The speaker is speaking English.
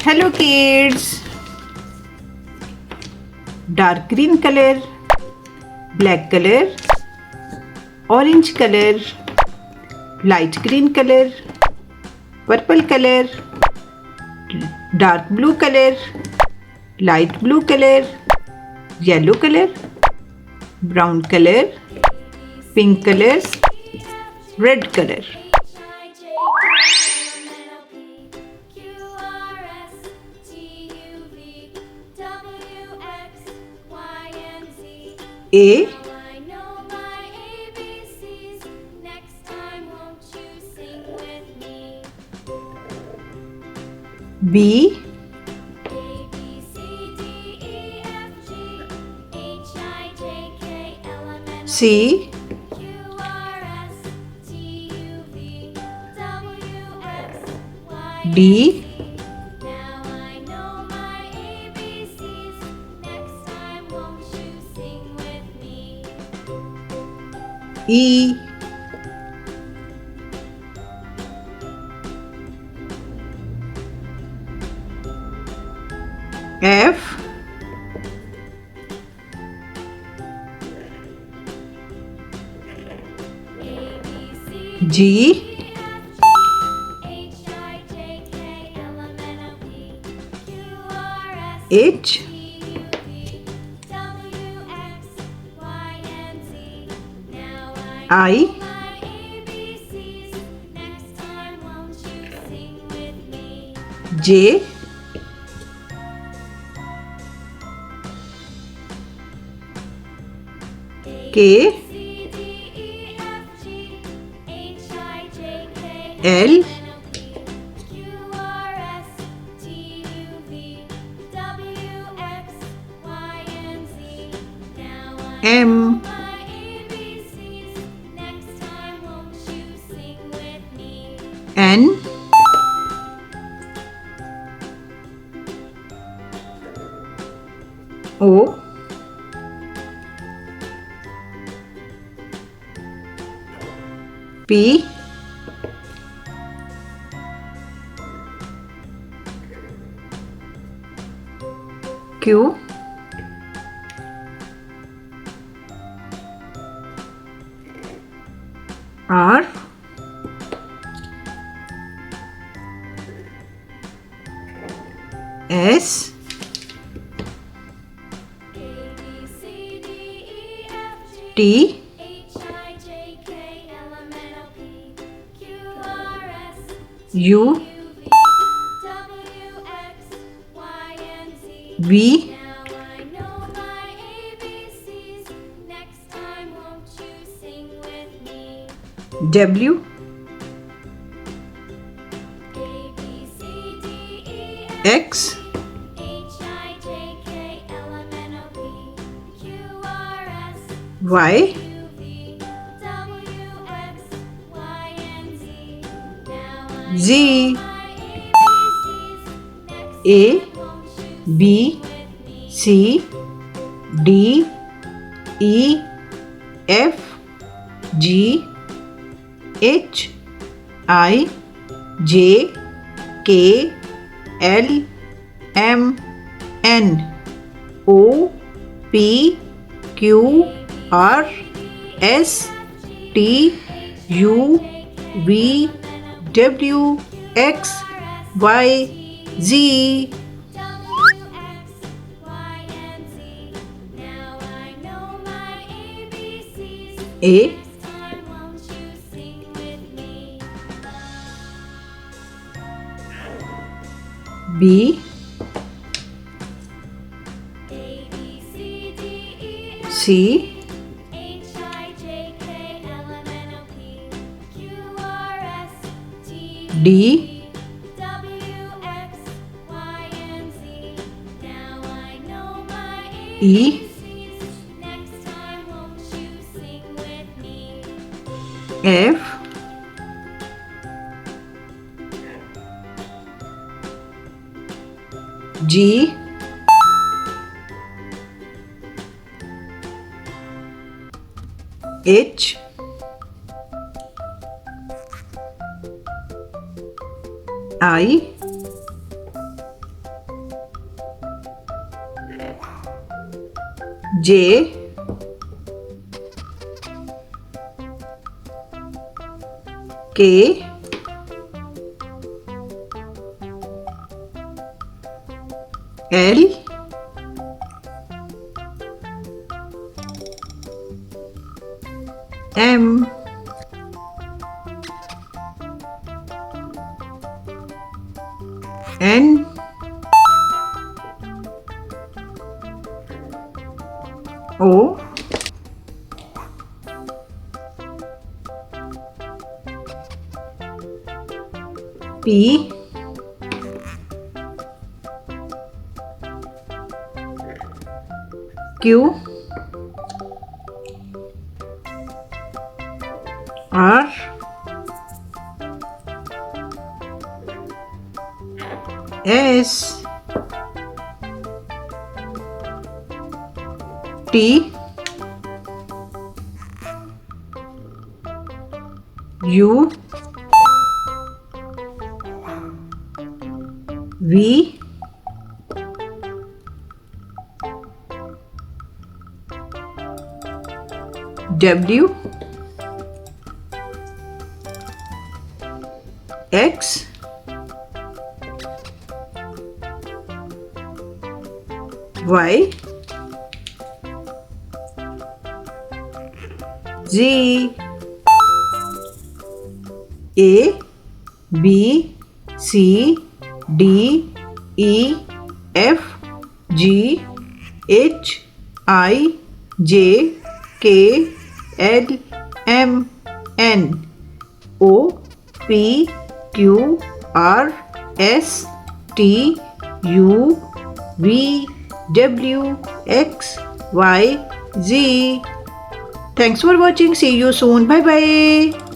Hello kids. Dark green color, black color, orange color, light green color, purple color, dark blue color, light blue color, yellow color, brown color, pink color, red color. A, B, C, D, E, F, G, H, I, J, K, L, M, N, O, P, Q, R, S, T, U, V, W, X, Y, Z, A, B, C, D, E, F, G, H, I, J, K, L, M, N, O, P, Q, R, S, T, U, V, W, X, Y, Z. A, B, C, D, E, F, G, H, I, J, K, L, M, N, O, P, Q, R, S, T, U, V, W, X, Y, Z, A, B, C, D, E, F, G, H, I, J, K, L, M, N, O, P, Q, R, S, T, U, V, W, X, Y, Z. Thanks for watching. See you soon. Bye bye.